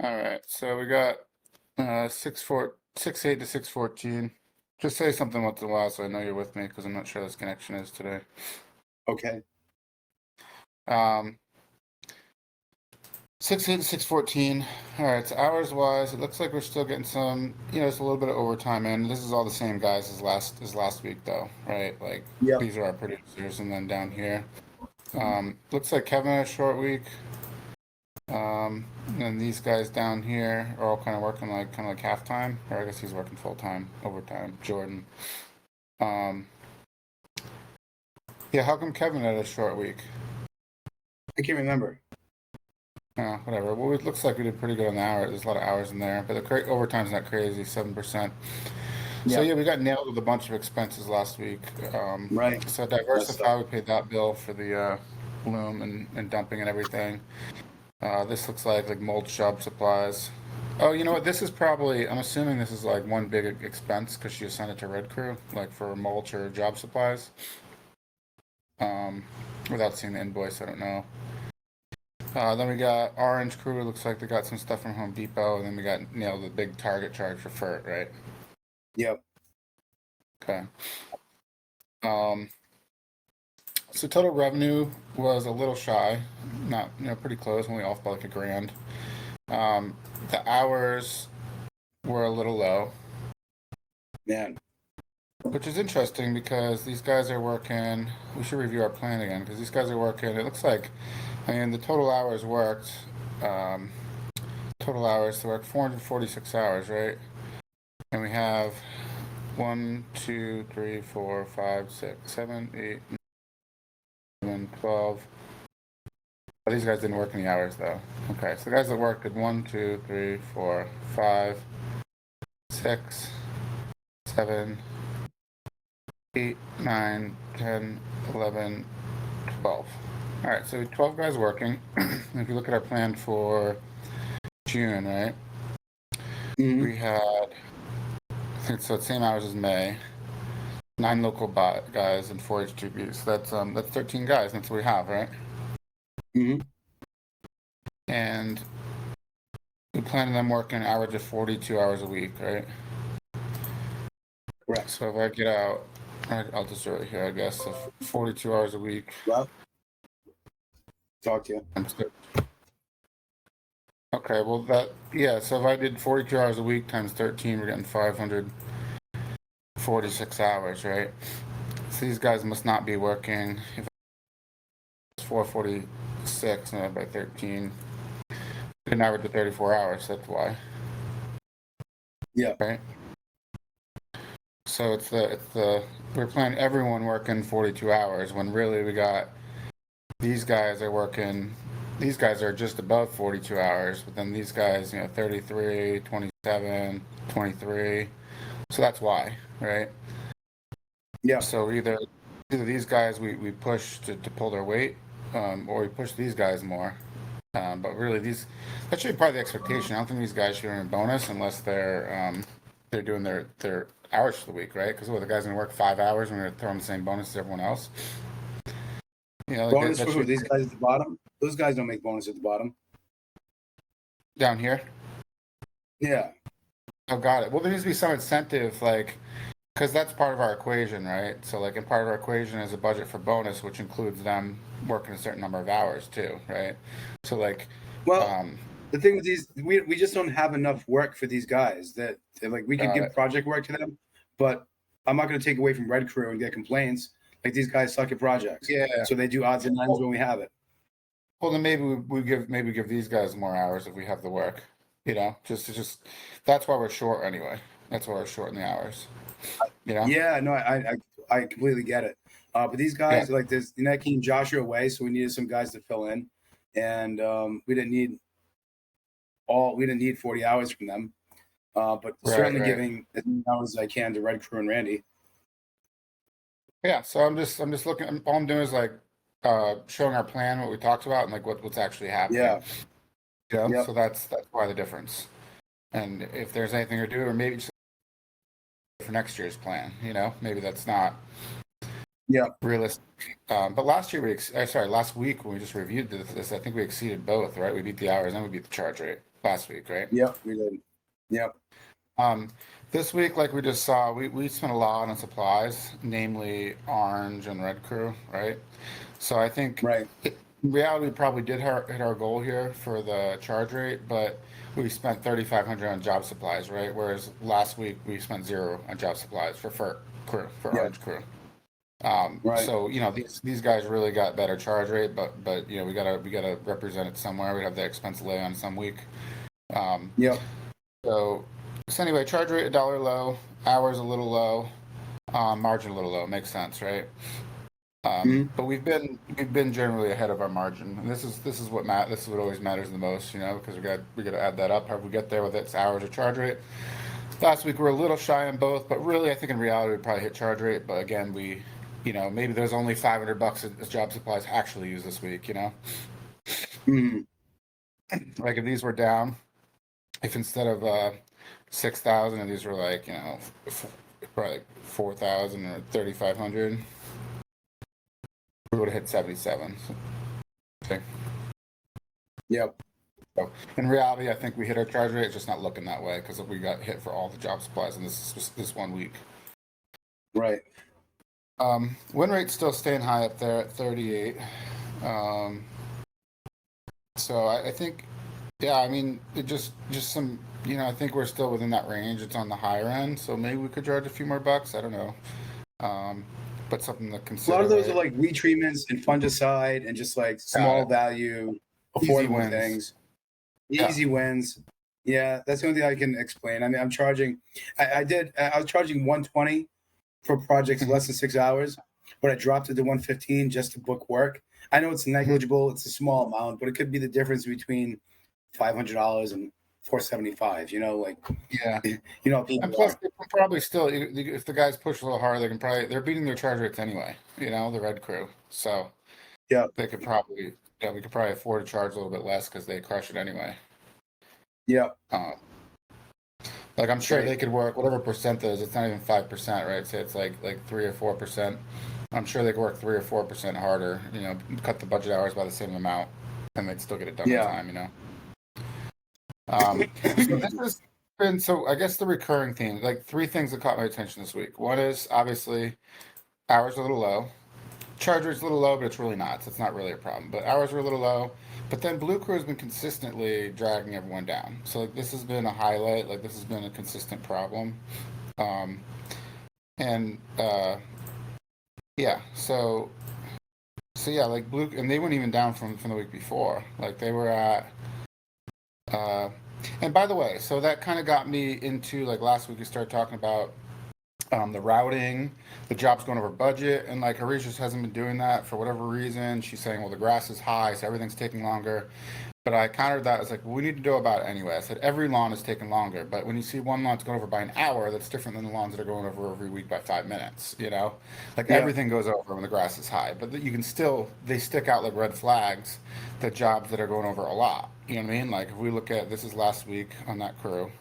All right, so we got 6 8 to 614. Just say something once in a while so I know you're with me because I'm not sure this connection is today. Okay. Um, 6 8 to 614. All right, so hours wise, it looks like we're still getting some, it's a little bit of overtime in. This is all the same guys as last week though, right? Like Yep. these are our producers, and then down here, looks like Kevin had a short week. And these guys down here are all kind of working like half time, or I guess he's working full time, overtime. Jordan. Um, yeah, how come Kevin had a short week? I can't remember. Whatever. Well, it looks like we did pretty good on the hour. There's a lot of hours in there, but the overtime's not crazy, 7%. So Yeah. yeah, we got nailed with a bunch of expenses last week. Right. So That's Diversify, we paid that bill for the loom and dumping and everything. This looks like mold shop supplies. Oh, you know what? This is probably, I'm assuming this is like one big expense because she sent it to Red Crew, like for mulch or job supplies. Um, Without seeing the invoice, I don't know. Then we got Orange Crew. Looks like they got some stuff from Home Depot, and then we got nailed the big Target charge for FERT, right? Yep. Okay. Um, so total revenue was a little shy, not pretty close, only off by like $1,000. The hours were a little low, Man. which is interesting because these guys are working. We should review our plan again because these guys are working. It looks like, the total hours worked. Um, Total hours to work 446 hours, right? And we have 1, 2, 3, 4, 5, 6, 7, 8, 9, 12. Oh, these guys didn't work any hours though. Okay, so the guys that worked did 1, 2, 3, 4, 5, 6, 7, 8, 9, 10, 11, 12. All right, so 12 guys working. If you look at our plan for June, right? Mm-hmm. We had, I think so, the same hours as May. 9 local guys and 4 HGBs. So that's 13 guys. That's what we have, right? Mm-hmm. And we plan on them working an average of 42 hours a week, right? Correct. So if I get out, I'll just do it here, I guess. So 42 hours a week. Well, talk to you. Okay, well so if I did 42 hours a week times 13, we're getting 546 hours, right? So these guys must not be working. If it's 446 divided by 13, an average of 34 hours, that's why. Yeah. Right? So we're planning everyone working 42 hours when really we got these guys are just above 42 hours, but then these guys, 33, 27, 23. So that's why, right? Yeah. So either these guys we push to pull their weight, or we push these guys more. But really that should be part of the expectation. I don't think these guys should earn a bonus unless they're doing their hours for the week, right? Because the guy's gonna work 5 hours and we're gonna throw them the same bonus as everyone else. Bonus that for who? should These guys at the bottom? Those guys don't make bonus at the bottom. down here. Yeah. Oh, got it. Well, there needs to be some incentive, because that's part of our equation, right? So, and part of our equation is a budget for bonus, which includes them working a certain number of hours too, right? So, Well, the thing with these, we just don't have enough work for these guys that we could give project work to them, but I'm not going to take away from Red Crew and get complaints. Like these guys suck at projects. Yeah. So they do odds and ends when we have it. Well, then maybe we give these guys more hours if we have the work. Just that's why we're short anyway. That's why we're short in the hours. Yeah, no, I completely get it. But these guys, Yeah. this that came Joshua away, so we needed some guys to fill in, and we didn't need 40 hours from them. But certainly giving as many hours as I can to Red Crew and Randy. Yeah, so I'm just looking. All I'm doing is showing our plan, what we talked about, and what's actually happening. Yeah. Yep. So that's why the difference. And if there's anything to do, or maybe just for next year's plan, maybe that's not Yeah. realistic. But last year last week when we just reviewed this, I think we exceeded both, right? We beat the hours and we beat the charge rate last week, right? Yep. We did. Yep. Um, this week, like we just saw, we spent a lot on supplies, namely orange and red crew, right? So I think Right. in reality, we probably did hit our goal here for the charge rate, but we spent 3,500 on job supplies, right? Whereas last week we spent zero on job supplies for crew, for Yeah. orange crew. Right. So these guys really got better charge rate, but we gotta represent it somewhere. We have the expense lay on some week. Um, Yep. so so anyway, charge rate a dollar low, hours a little low, margin a little low. Makes sense, right? Hmm. But we've been generally ahead of our margin, and this is what always matters the most, because we got to add that up. How we get there with its hours or charge rate. Last week we were a little shy on both, but really I think in reality we probably hit charge rate. But again, maybe there's only $500 as job supplies actually used this week. Hmm. Like if these were down, if instead of 6,000, and these were like probably like 4,000 or 3,500, we would have hit 77. Okay. Yep. So in reality, I think we hit our charge rate. It's just not looking that way because we got hit for all the job supplies in this 1 week. Right. Win rate's still staying high up there at 38. Um, so I think, yeah, I mean, it just some, I think we're still within that range. It's on the higher end, so maybe we could charge a few more bucks. I don't know. Um, but something to A lot consider, of those are right? like retreatments and fungicide and just like Got small it. value, Easy affordable wins. things. Yeah. Easy wins. Yeah, that's the only thing I can explain. I mean, I'm charging. I was charging 120 for projects Mhm. less than 6 hours, but I dropped it to 115 just to book work. I know it's Mhm. negligible. It's a small amount, but it could be the difference between $500 and 475. Like Yeah. how And people plus, are. they can probably still, if the guys push a little harder, they're beating their charge rates anyway, the red crew. So Yeah. they could probably, we could probably afford to charge a little bit less because they crush it anyway. Yeah. Um, like I'm sure Right. they could work whatever percent that is. It's not even 5%, right? Say it's like 3 or 4%. I'm sure they could work 3 or 4% harder. Cut the budget hours by the same amount, and they'd still get it done in Yeah. time. So this has been so. I guess the recurring theme, like three things that caught my attention this week. One is obviously hours are a little low. Charge rate's a little low, but it's really not. So it's not really a problem. But hours are a little low. But then Blue Crew has been consistently dragging everyone down. So like this has been a highlight. Like this has been a consistent problem. Um, and yeah, so yeah, like Blue, and they weren't even down from the week before. Like they were at. Uh, and by the way, so that kind of got me into like last week. We started talking about the routing, the job's going over budget, and like Harish just hasn't been doing that for whatever reason. She's saying, well, the grass is high, so everything's taking longer. But I countered that as like, well, we need to know about it anyway. I said every lawn is taking longer, but when you see one lawn's going over by an hour, that's different than the lawns that are going over every week by 5 minutes. Like Yeah. everything goes over when the grass is high, but you can still they stick out like red flags, the jobs that are going over a lot. You know what I mean? Like if we look at this is last week on that crew,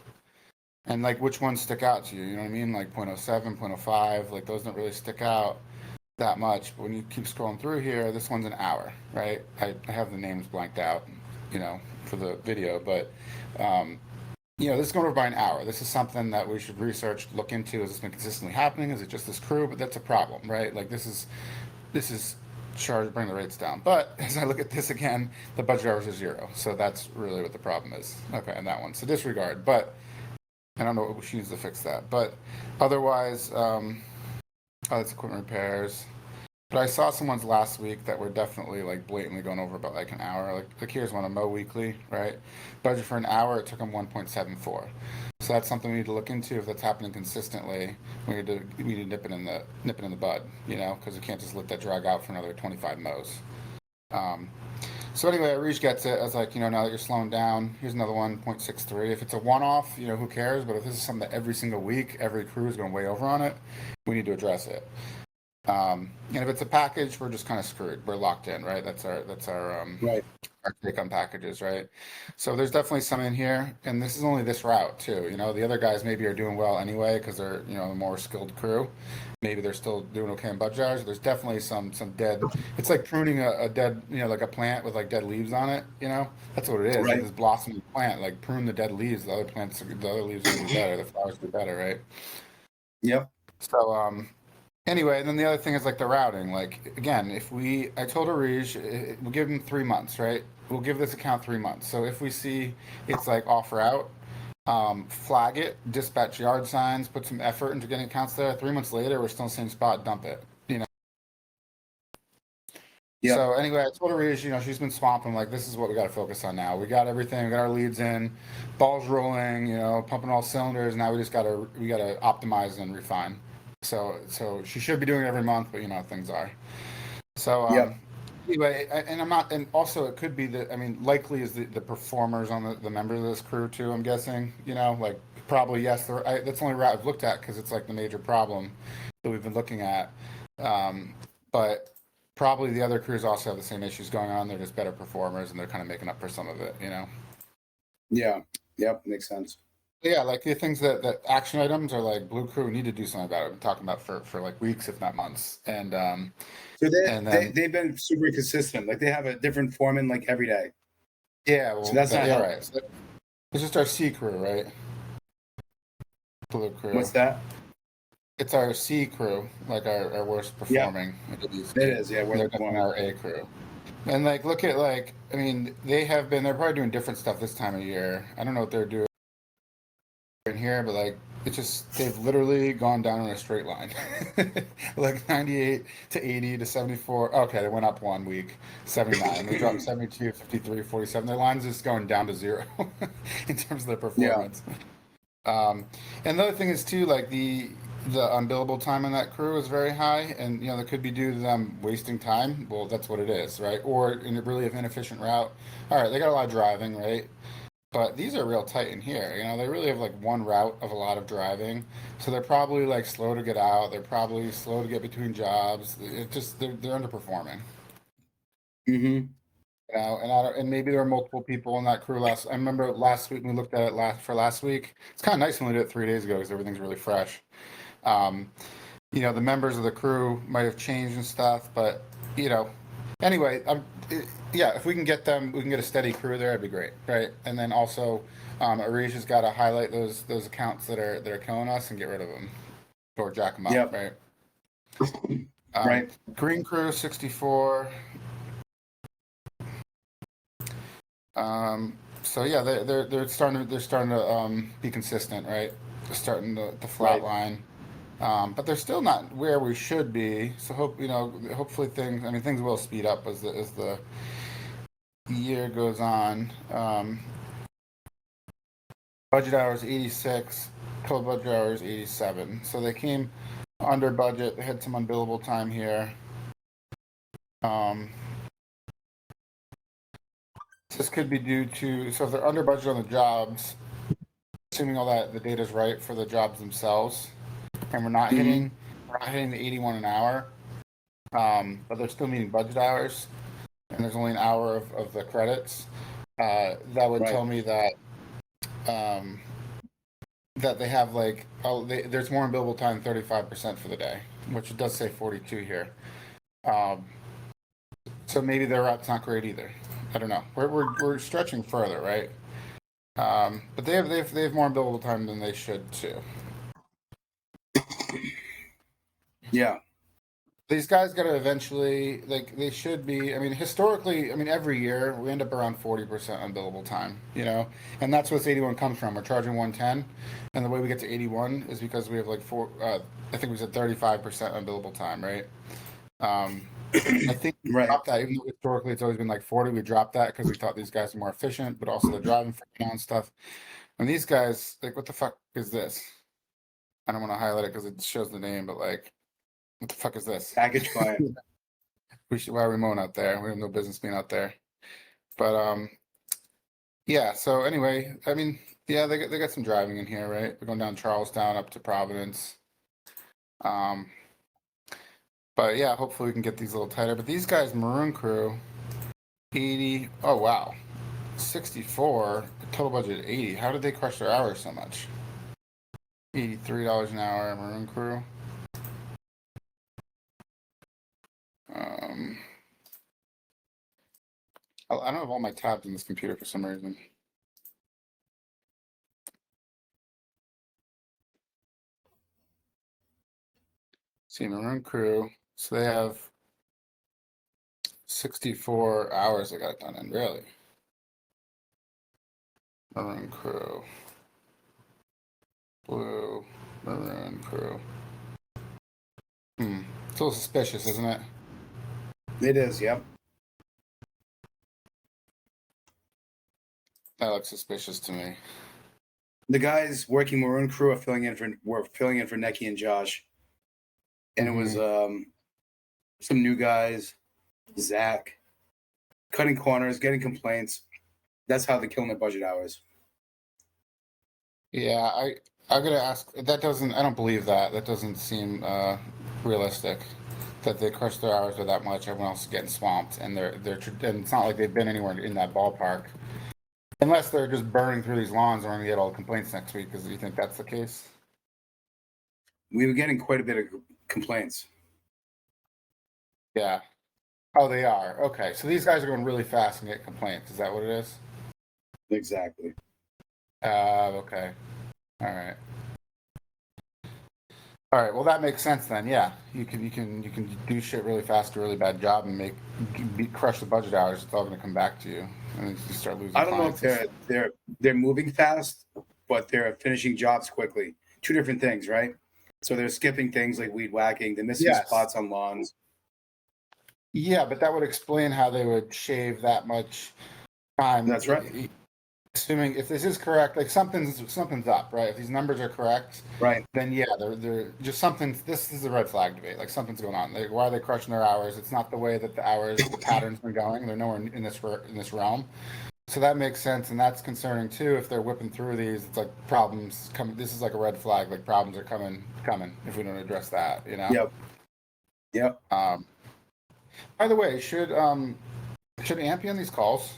and like which ones stick out to you? You know what I mean? Like 0.07, 0.05, like those don't really stick out that much. But when you keep scrolling through here, this one's an hour, right? I have the names blanked out, for the video, but this is going over by an hour. This is something that we should research, look into. Has this been consistently happening? Is it just this crew? But that's a problem, right? Like this is charge bring the rates down. But as I look at this again, the budget hours are zero. So that's really what the problem is. Okay, and that one. So disregard. But I don't know what she needs to fix that. But otherwise, that's equipment repairs. But I saw someone's last week that were definitely like blatantly going over about like an hour. Like here's one, a Mow Weekly, right? Budget for an hour, it took them 1.74. So that's something we need to look into. If that's happening consistently, we need to nip it in the bud, because we can't just let that drag out for another 25 mows. Um, so anyway, Arish gets it. I was like, now that you're slowing down, here's another one, 0.63. If it's a one-off, who cares? But if this is something that every single week, every crew is going way over on it, we need to address it. And if it's a package, we're just kind of screwed. We're locked in, right? That's our Right. our take-home packages, right? So there's definitely some in here, and this is only this route too. The other guys maybe are doing well anyway because they're a more skilled crew. Maybe they're still doing okay in budget hours. There's definitely some dead. It's like pruning a dead, like a plant with like dead leaves on it. That's what it is. Like Right. this blossoming plant, like prune the dead leaves. The other leaves are gonna do better. The flowers do better, right? Yep. So anyway, and then the other thing is like the routing. Like again, I told Arij, we'll give him 3 months, right? We'll give this account 3 months. So if we see it's like off route, flag it, dispatch yard signs, put some effort into getting accounts there. 3 months later, we're still in the same spot, dump it. Yep. So anyway, I told Arij, she's been swamping. Like this is what we got to focus on now. We got everything. We got our leads in, balls rolling. Pumping all cylinders. Now we gotta optimize and refine. So she should be doing it every month, but things are. So Yep. anyway, and I'm not, and also it could be that, likely is the performers on the members of this crew too. I'm guessing, like probably yes. That's the only route I've looked at because it's like the major problem that we've been looking at. But probably the other crews also have the same issues going on. They're just better performers and they're kind of making up for some of it. Yeah. Yep. Makes sense. Yeah, like the things that action items are like Blue Crew need to do something about it. I've been talking about for like weeks, if not months. So And then they've been super consistent. Like they have a different foreman like every day. yeah, So well, that's not yeah, helpful. right. So it's just our C crew, right? Blue Crew. What's that? It's our C crew, like our worst Yep. performing. It is. Yeah. We're They're the definitely foreman. our A crew. And like, look at like, they're probably doing different stuff this time of year. I don't know what they're doing in here, but like, they've literally gone down in a straight line. Like 98 to 80 to 74. Okay, they went up 1 week, 79. They dropped 72, 53, 47. Their line's just going down to zero in terms of their Yeah. performance. And the other thing is too, like the unbillable time on that crew is very high, and that could be due to them wasting time. Well, that's what it is, right? Or in a really inefficient route. All right, they got a lot of driving, right? But these are real tight in here. They really have like one route of a lot of driving, so they're probably like slow to get out. They're probably slow to get between jobs. They're underperforming. Mm-hmm. And and maybe there are multiple people in that crew. I remember last week we looked at it last week. It's kind of nice when we did it 3 days ago because everything's really fresh. Um, the members of the crew might have changed and stuff, but you know, anyway, yeah, if we can get them, we can get a steady crew there. That'd be great, right? And then also, Arish has got to highlight those accounts that are killing us and get rid of them or jack them up, Yep. right? Right. Green crew 64. So yeah, they're starting to be consistent, right? They're starting to flat Right. line. But they're still not where we should be. So hopefully things will speed up as the year goes on. Budget hours 86, total budget hours 87. So they came under budget. They had some unbillable time here. This could be due to, so if they're under budget on the jobs, assuming all that the data is right for the jobs themselves, and Mm-hmm. we're not hitting the 81 an hour, but they're still meeting budget hours, and there's only an hour of the credits. That would Right. tell me um, that they have like there's more unbillable time 35% for the day, which it does say 42 here. Um, so maybe their route's not great either. I don't know. We're stretching further, right? But they have more billable time than they should too. Yeah. These guys got to eventually, like, they should be. Historically, every year we end up around 40% unbillable time, and that's what this 81 comes from. We're charging 110, and the way we get to 81 is because we have like I think we said 35% unbillable time, right? I think we Right. dropped that, even though historically it's always been like 40. We dropped that because we thought these guys are more efficient, but also they're driving for now and stuff. And these guys, like, what the fuck is this? I don't want to highlight it because it shows the name, but like, what the fuck is this? Package client. Why are we mowing out there? We have no business being out there. But yeah. So anyway, yeah, they got some driving in here, right? We're going down Charlestown up to Providence. Um, but yeah, hopefully we can get these a little tighter. But these guys, Maroon crew, 80. Oh, wow. 64. Total budget 80. How did they crush their hours so much? $83 an hour, Maroon crew. Um, I don't have all my tabs in this computer for some reason. See, Maroon crew. So they have 64 hours they got done in, really. Maroon crew. Blue. Maroon crew. It's a little suspicious, isn't it? It is, yep. That looks suspicious to me. The guys working Maroon crew were filling in for Necky and Josh, and it was some new guys, Zach, cutting corners, getting complaints. That's how they're killing their budget hours. Yeah, I'm gonna ask. That doesn't. I don't believe that. That doesn't seem realistic. That they crush their hours by that much. Everyone else is getting swamped, and and it's not like they've been anywhere in that ballpark. Unless they're just burning through these lawns, we're gonna get all the complaints next week. Because you think that's the case? We were getting quite a bit of complaints. Yeah. Oh, they are. Okay, so these guys are going really fast and get complaints. Is that what it is? Exactly. Okay. All right. All right. Well, that makes sense then. Yeah, you can do shit really fast, do a really bad job, and crush the budget hours. It's all going to come back to you, and then you start losing. I don't know if they're moving fast, but they're finishing jobs quickly. Two different things, right? So they're skipping things like weed whacking. They're missing spots on lawns. Yeah, but that would explain how they would shave that much time. That's right. Assuming if this is correct, like something's up, right? If these numbers are correct, right, then yeah, they're just something. This is a red flag debate. Like something's going on. Like why are they crushing their hours? It's not the way that the pattern's been going. They're nowhere in this realm. So that makes sense, and that's concerning too. If they're whipping through these, it's like problems coming. This is like a red flag. Like problems are coming if we don't address that. You know. Yep. By the way, should AMP be on these calls?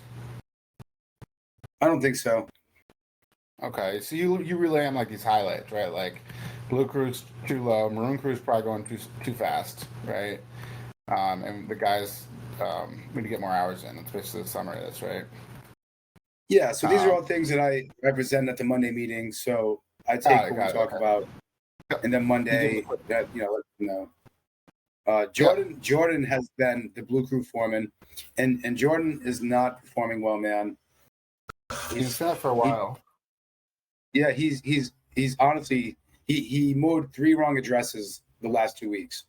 I don't think so. Okay, so you relay them like these highlights, right? Like blue crew's too low, maroon crew's probably going too fast, right? And the guys need to get more hours in. That's basically the summary of this, right? Yeah. So these are all things that I represent at the Monday meeting. So I take what we talk about, and then Monday, Jordan has been the blue crew foreman, and Jordan is not performing well, man. He's been for a while. He's honestly he mowed 3 wrong addresses the last 2 weeks,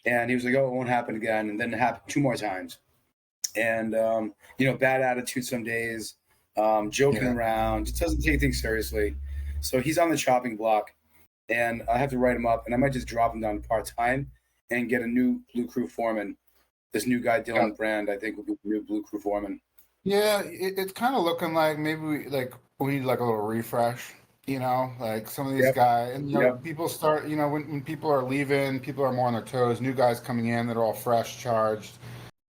and he was like, "Oh, it won't happen again," and then it happened 2 more times, and bad attitude some days, joking around, just doesn't take things seriously. So he's on the chopping block, and I have to write him up, and I might just drop him down part time and get a new blue crew foreman. This new guy, Dylan Brand, I think will be the new blue crew foreman. Yeah, it's kind of looking like maybe we need like a little refresh, like some of these guys, and people start, when people are leaving, people are more on their toes, new guys coming in that are all fresh, charged,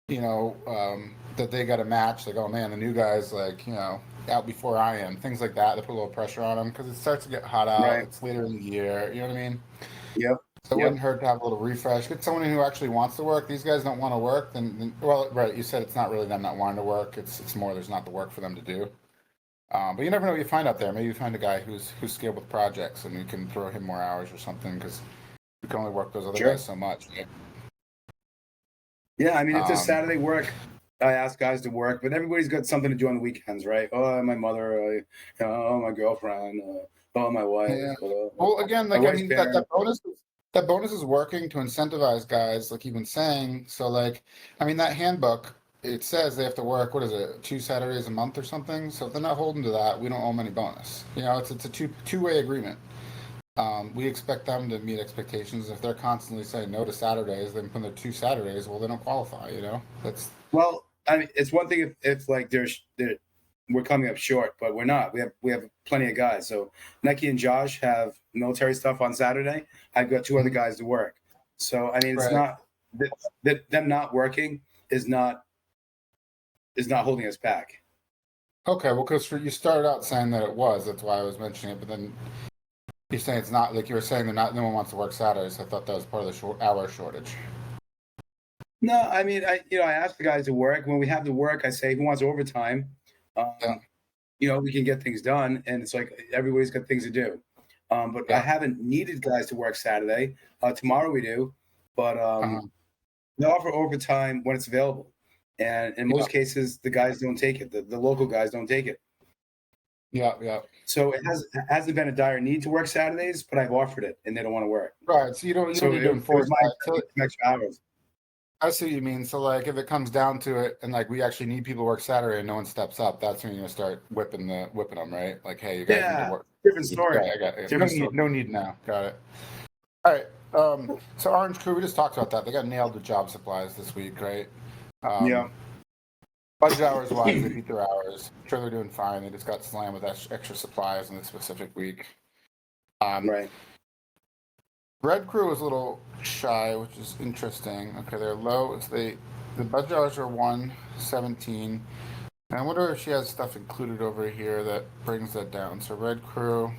that they got to match, like, oh man, the new guy's like, out before I am, things like that, they put a little pressure on them because it starts to get hot out, it's later in the year, you know what I mean? Yep. So it wouldn't hurt to have a little refresh. Get someone who actually wants to work. These guys don't want to work. Then well, right, you said it's not really them not wanting to work. It's more there's not the work for them to do. But you never know what you find out there. Maybe you find a guy who's skilled with projects, and you can throw him more hours or something because you can only work those other guys so much. Right? Yeah, I mean, if there's Saturday work, I ask guys to work, but everybody's got something to do on the weekends, right? Oh, my mother, oh, my girlfriend, oh, my wife. Yeah. Well, again, like I mean, that bonus is working to incentivize guys, like you've been saying. So, like, I mean, that handbook, it says they have to work, what is it, 2 Saturdays a month or something? So if they're not holding to that, we don't owe them any bonus. It's a two-way agreement. We expect them to meet expectations. If they're constantly saying no to Saturdays, then when they're 2 Saturdays, well, they don't qualify, Well, I mean, it's one thing if like we're coming up short, but we're not. We have plenty of guys. So Necky and Josh have military stuff on Saturday. I've got 2 other guys to work. So I mean, it's not that them not working is not is not holding us back. Okay, well, because you started out saying that it was. That's why I was mentioning it. But then you're saying it's not. Like you were saying, they're not. No one wants to work Saturdays. I thought that was part of the hour shortage. No, I mean, I ask the guys to work. When we have to work, I say, who wants overtime? Yeah, We can get things done, and it's like everybody's got things to do. But I yeah. haven't needed guys to work Saturday. Tomorrow we do, but Uh-huh. they offer overtime when it's available. And in Yeah, most cases, the guys don't take it. The local guys don't take it. yeah, yeah. So hasn't been a dire need to work Saturdays, but I've offered it, and they don't want to work. Right. So you don't So need to it enforce was my that. So some extra hours. I see what you mean. So like, if it comes down to it, and like we actually need people to work Saturday, and no one steps up, that's when you're gonna start whipping them, right? Like, hey, you guys need to Yeah, work. different Yeah, story. I got it. No Different need. story. No need now. Got it. All right. So Orange Crew, we just talked about that. They got nailed with job supplies this week, right? Yeah, Um, Budget hours wise, they beat their hours. I'm sure they're doing fine. They just got slammed with extra supplies in this specific week. Um, right. Red Crew was a little shy, which is interesting. Okay, they're low. The budget hours are 117. And I wonder if she has stuff included over here that brings that down. So Red Crew,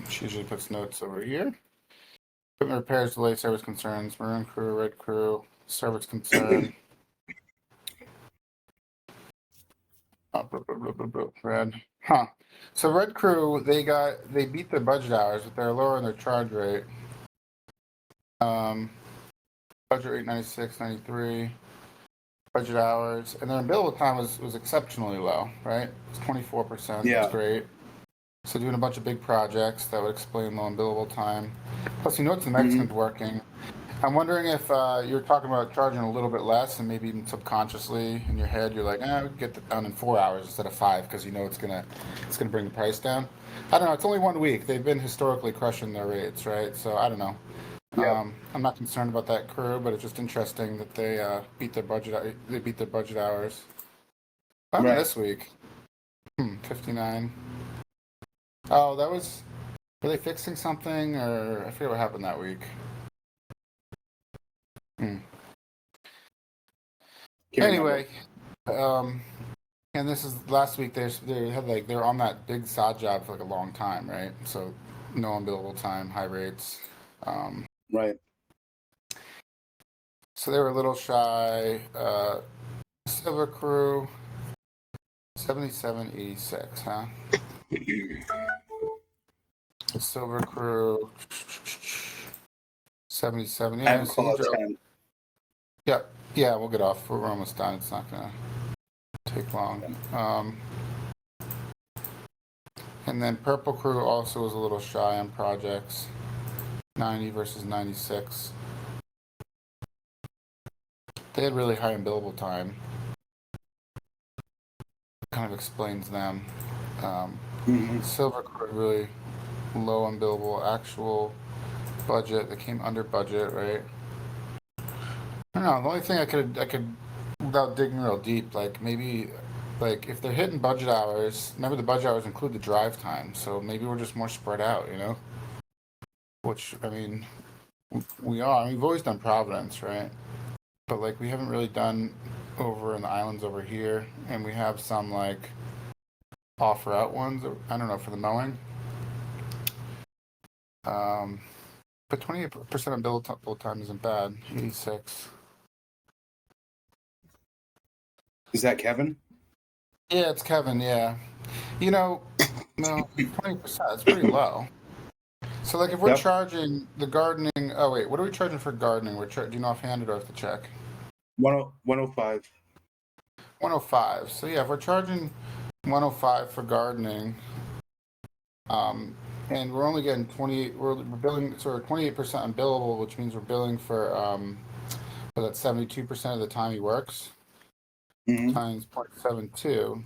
she usually puts notes over here. Equipment repairs, delay, service concerns. Maroon Crew, Red Crew, service concern. Oh, red. Huh. So Red Crew, they beat their budget hours, but they're lowering their charge rate. Um, Budget rate 96, 93. Budget hours, and their billable time was exceptionally low, right? It's 24%. That's Yeah. great. So doing a bunch of big projects that would explain low billable time. Plus, you know it's the Hmm. Mexicans working. I'm wondering if you're talking about charging a little bit less, and maybe even subconsciously in your head, you're like, we can get that done in 4 hours instead of 5, because you know it's gonna bring the price down. I don't know. It's only 1 week. They've been historically crushing their rates, right? So I don't know. Yeah. I'm not concerned about that crew, but it's just interesting that they beat their budget. They beat their budget hours. What happened Right. this week? 59. Oh, that was. Were they fixing something, or I forget what happened that week? Hmm. Can't remember. Anyway, um, and this is last week. They're on that big sod job for like a long time, right? So no unbillable time, high rates. Um, Right. so they were a little shy. Silver Crew, 7786, huh? The Silver Crew, 77. I Yeah, have a so call you at drove. 10. Yeah, yeah, we'll get off. We're almost done. It's not gonna take long. And then Purple Crew also was a little shy on projects. 90 versus 96. They had really high billable time. Kind of explains them. Hmm. Silver Crew really low on billable. Actual budget, they came under budget, right? I don't know. The only thing I could, without digging real deep, like maybe, like if they're hitting budget hours, remember the budget hours include the drive time, so maybe we're just more spread out, you know? Which I mean, we are. I mean, we've always done Providence, right? But like we haven't really done over in the islands over here, and we have some like off route ones. I don't know for the mowing. Um, but 28% of billable time isn't bad. 86. Is that Kevin? Yeah, it's Kevin. Yeah, you know, no, 20%. It's pretty low. So like if we're Yep. charging the gardening. Oh wait, what are we charging for gardening? Do you know offhand, or do I have to check? 105. 105. So yeah, if we're charging 105 for gardening, um, and we're only getting 28, we're billing sort of 28% on billable, which means we're billing for that 72% of the time he works Hmm. times 0.72,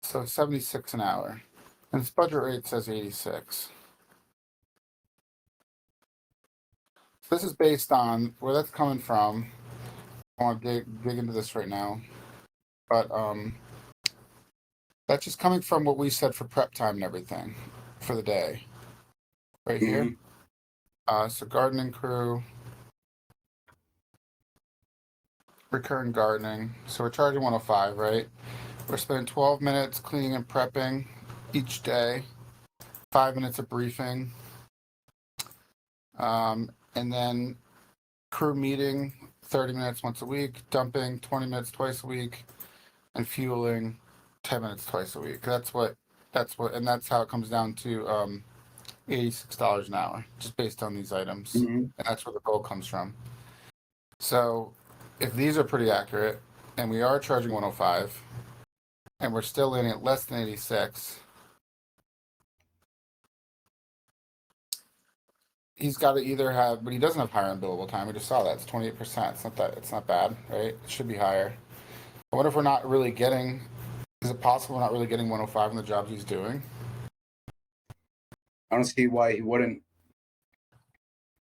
so 76 an hour. And its budget rate says 86. So this is based on where that's coming from. I want to dig into this right now, but that's just coming from what we said for prep time and everything for the day, right here. Hmm. So gardening crew, recurring gardening. So we're charging 105, right? We're spending 12 minutes cleaning and prepping each day, 5 minutes of briefing, and then crew meeting 30 minutes once a week, dumping 20 minutes twice a week, and fueling 10 minutes twice a week. And that's how it comes down to $86 an hour, just based on these items. Mm-hmm. And that's where the goal comes from. So if these are pretty accurate, and we are charging 105, and we're still in at less than 86, he's got to either have, but he doesn't have higher unbillable time. We just saw that it's 28%. It's not bad, right? It should be higher. I wonder if we're not really getting. Is it possible we're not really getting 105 in the jobs he's doing? I don't see why he wouldn't.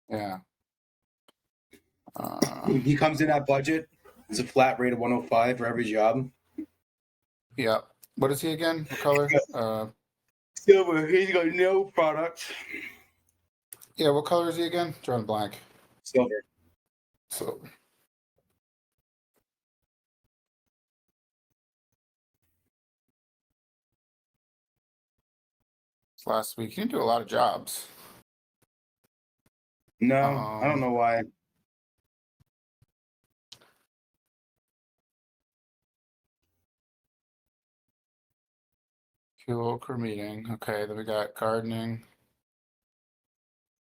Yeah. He comes in at budget. It's a flat rate of 105 for every job. Yeah. What is he again? What color? Silver. He's got no product. Yeah. What color is he again? Drawing blank. Silver. So. Last week, he didn't do a lot of jobs. No, I don't know why. Fuel crew meeting. Okay, then we got gardening.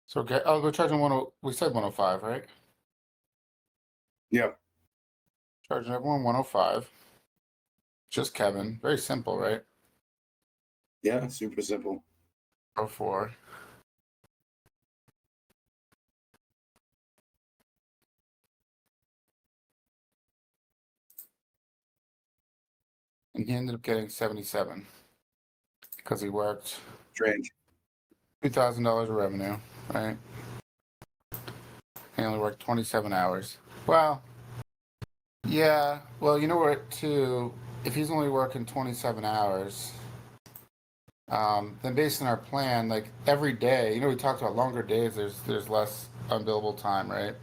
So okay, we're charging we said 105, right? Yep. Charging everyone 105. Just Kevin. Very simple, right? Yeah, super simple. 04. And he ended up getting 77 because he worked Strange. $2,000 of revenue, right? He only worked 27 hours. Well, yeah. Well, you know what, too? If he's only working 27 hours, then based on our plan, like every day, we talked about longer days. There's less unbillable time, right?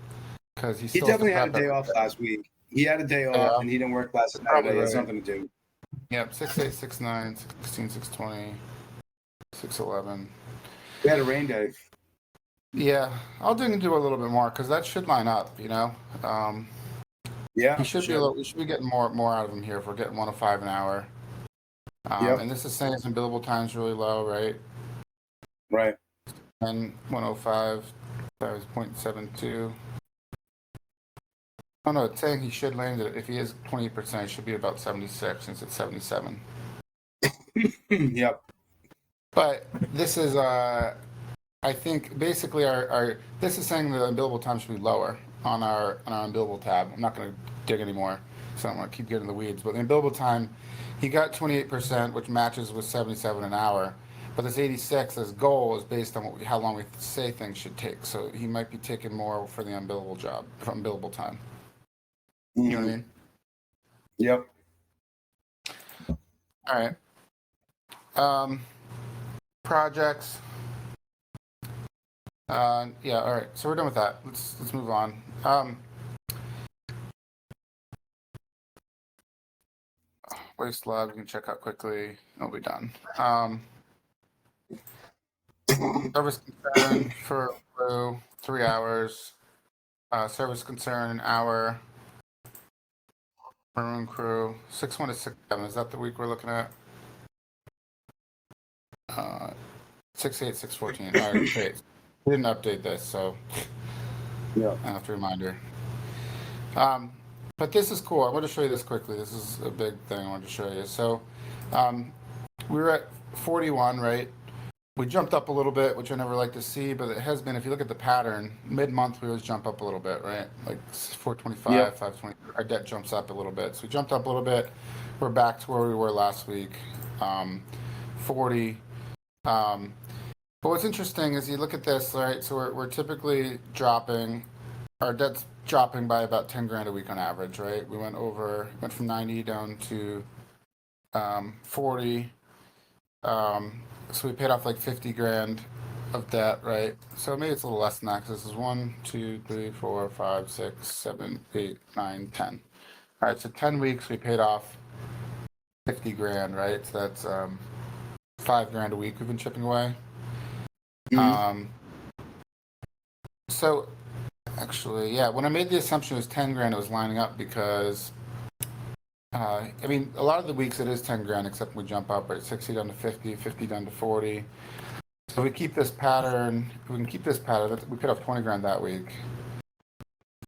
Because he definitely had a day off last week. He had a day off, and he didn't work last Saturday. It had something to do. Yep, 6/8, 6/9, 16, 6/20, 6/11. We had a rain day. Yeah, I'll dig into a little bit more because that should line up. Yeah, we should be getting more out of him here if we're getting 105 an hour. Yep. And this is saying his billable time's really low, right? Right. And 105 times 0.72. Oh no, it's saying he should land it. If he is 20%, it should be about 76 since it's 77. Yep. But this is, I think, basically this is saying the unbillable time should be lower on our unbillable tab. I'm not going to dig anymore, so I don't want to keep getting in the weeds. But the unbillable time, he got 28%, which matches with 77 an hour. But this 86, this goal is based on how long we say things should take. So he might be taking more for the unbillable time. You know what I mean? Yep. All right. Projects. Yeah. All right. So we're done with that. Let's move on. Waste log. We can check out quickly. It'll be done. Service concern for crew, 3 hours. Service concern, an hour. Maroon crew, 6/1 to 6/7. Is that the week we're looking at? 6/8, 6/14. All right, great. We didn't update this, so yeah. I have to reminder. But this is cool. I want to show you this quickly. This is a big thing I wanted to show you. So we were at 41, right? We jumped up a little bit, which I never like to see, but it has been, if you look at the pattern, mid-month we always jump up a little bit, right? Like 425, Yep. 520, our debt jumps up a little bit. So we jumped up a little bit. We're back to where we were last week, 40. But what's interesting is you look at this, right? So we're typically dropping, our debt's dropping by about 10 grand a week on average, right? We went from 90 down to 40. So we paid off like 50 grand of debt, right? So maybe it's a little less than that because this is 1, 2, 3, 4, 5, 6, 7, 8, 9, 10. All right, so 10 weeks we paid off 50 grand, right? So that's 5 grand a week we've been chipping away. Mhm. So actually, yeah, when I made the assumption it was 10 grand, it was lining up because I mean, a lot of the weeks it is 10 grand, except when we jump up, right? 60 down to 50, 50 down to 40. So we keep this pattern. If we can keep this pattern, we could have 20 grand that week.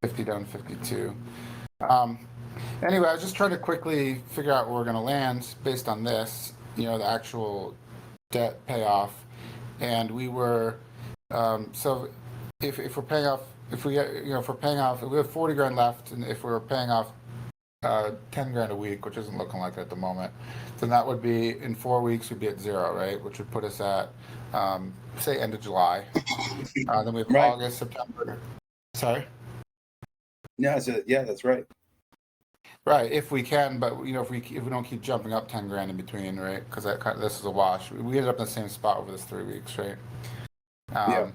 50 down to 52. Um, anyway, I was just trying to quickly figure out where we're going to land based on this, the actual debt payoff. And we were, so if we're paying off, if we, if we're paying off, if we have 40 grand left, and if we're paying off 10 grand a week, which isn't looking like it at the moment, then that would be in 4 weeks, we'd be at zero, right? Which would put us at, say, end of July. Then we have Right. August, September. Sorry? Yeah, yeah, that's right. Right, if we can, but if we don't keep jumping up 10 grand in between, right? Because this is a wash. We ended up in the same spot over this 3 weeks, right? Yeah.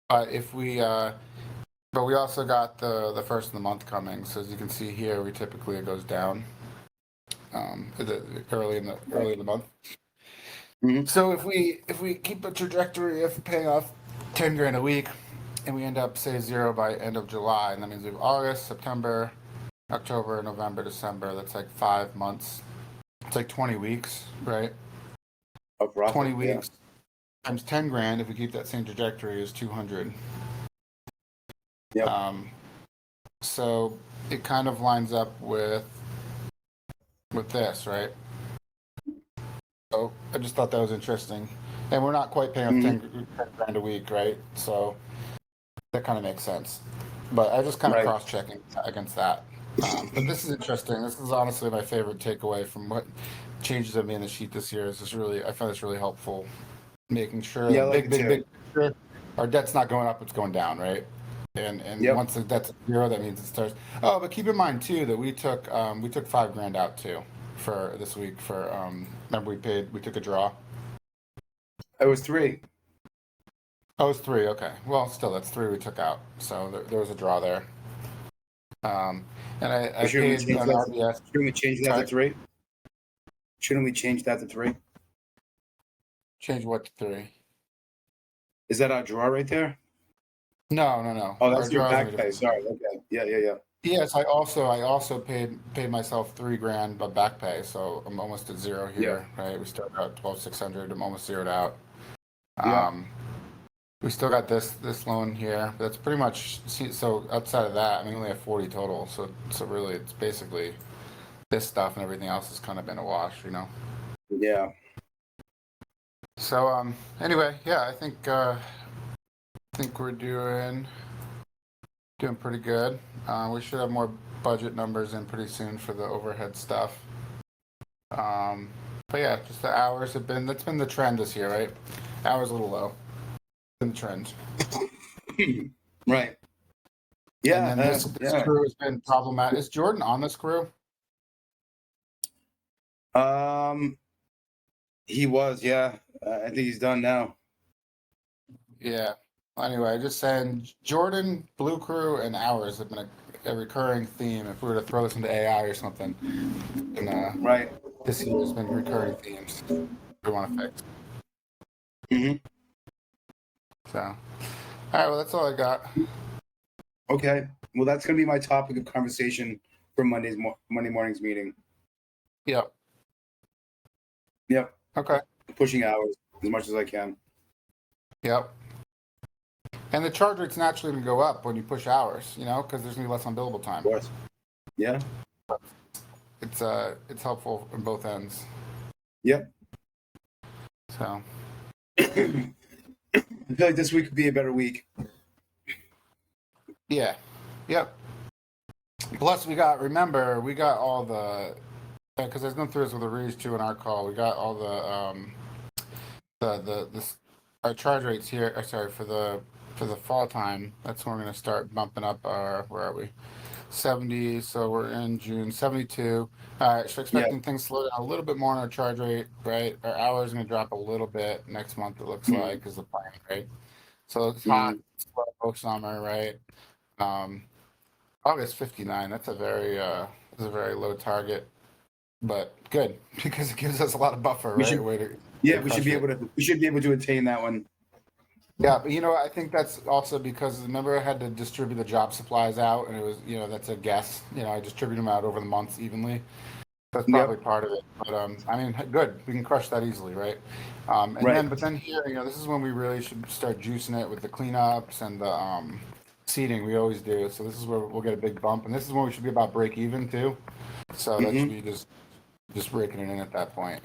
But if we, but we also got the first of the month coming. So as you can see here, we typically it goes down early in the month. Mhm. So if we keep a trajectory of paying off 10 grand a week, and we end up say zero by end of July, and that means we have August, September, October, November, December. That's like 5 months. It's like 20 weeks, right? Of profit, 20 yeah. weeks times 10 grand. If we keep that same trajectory, is 200. Yep. So it kind of lines up with this, right? So I just thought that was interesting, and we're not quite paying off 10 grand a week, right? So that kind of makes sense. But I just kind of Right. cross-checking against that. But this is interesting. This is honestly my favorite takeaway from what changes I made in the sheet this year. Is this really? I find this really helpful, making sure Yeah, I that like it too. big picture, our debt's not going up; it's going down, right? And Yep. once the debt's at zero, that means it starts. Oh, but keep in mind too that we took 5 grand out too for this week. For remember we took a draw. It was 3. Oh, it's 3. Okay. Well, still, that's 3 we took out. So there was a draw there. And I Shouldn't we paid change an that? RBS. Shouldn't we change that Sorry? to 3? Shouldn't we change that to 3? Change what to 3? Is that our draw right there? No, no, no. Oh, Our that's your draw is back pay. Sorry. Okay. Yeah. Yes, I also paid myself 3 grand but back pay, so I'm almost at zero Yeah. here, right? We still got 12,600. I'm almost zeroed out. Yeah. We still got this loan here. But that's pretty much so outside of that, I mean, we only have 40 total. So really, it's basically this stuff and everything else has kind of been a wash, Yeah. So anyway, yeah, I think we're doing pretty good. We should have more budget numbers in pretty soon for the overhead stuff. But yeah, just the hours that's been the trend this year, right? Hours a little low. Been the trend. Right. And Yeah. then this crew has been problematic. Is Jordan on this crew? He was. Yeah. I think he's done now. Yeah. Anyway, just saying, Jordan, Blue Crew, and ours have been a recurring theme. If we were to throw this into AI or something, and Right. this year has been recurring themes we want to fix. So, all right. Well, that's all I got. Okay. Well, that's going to be my topic of conversation for Monday morning's meeting. Yep. Yep. Okay. Pushing hours as much as I can. Yep. And the charge rate's naturally going to go up when you push hours, because there's going to be less unbillable time. Of course. Yeah. It's helpful in both ends. Yep. So. I feel like this week could be a better week. Yeah. Yep. Plus, we got all the, because I was going through this with the Rees too in our call. We got all our charge rates here. Sorry, for the fall time. That's when we're going to start bumping up our, where are we? 70. So we're in June, 72. All right, so expecting things to slow down a little bit more on our charge rate, right? Our hours are going to drop a little bit next month, it looks like, is the plan, right? So it's hot, slow summer, right? August 59. That's a very low target, but good because it gives us a lot of buffer, We right? should, Way to yeah, we should crush be it. able to. We should be able to attain that one. Yeah, but I think that's also because remember I had to distribute the job supplies out, and it was, that's a guess. I distribute them out over the months evenly. That's probably Yep. part of it. But I mean, good. We can crush that easily, right? Right. But then here, this is when we really should start juicing it with the cleanups and the seeding. We always do. So this is where we'll get a big bump, and this is when we should be about break even too. So that should be just breaking it in at that point.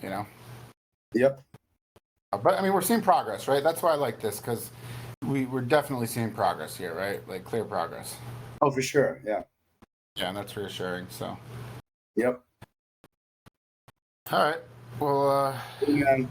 Yep. But I mean, we're seeing progress, right? That's why I like this because we're definitely seeing progress here, right? Like clear progress. Oh, for sure. Yeah. Yeah, and that's reassuring. So. Yep. All right. Well, Man.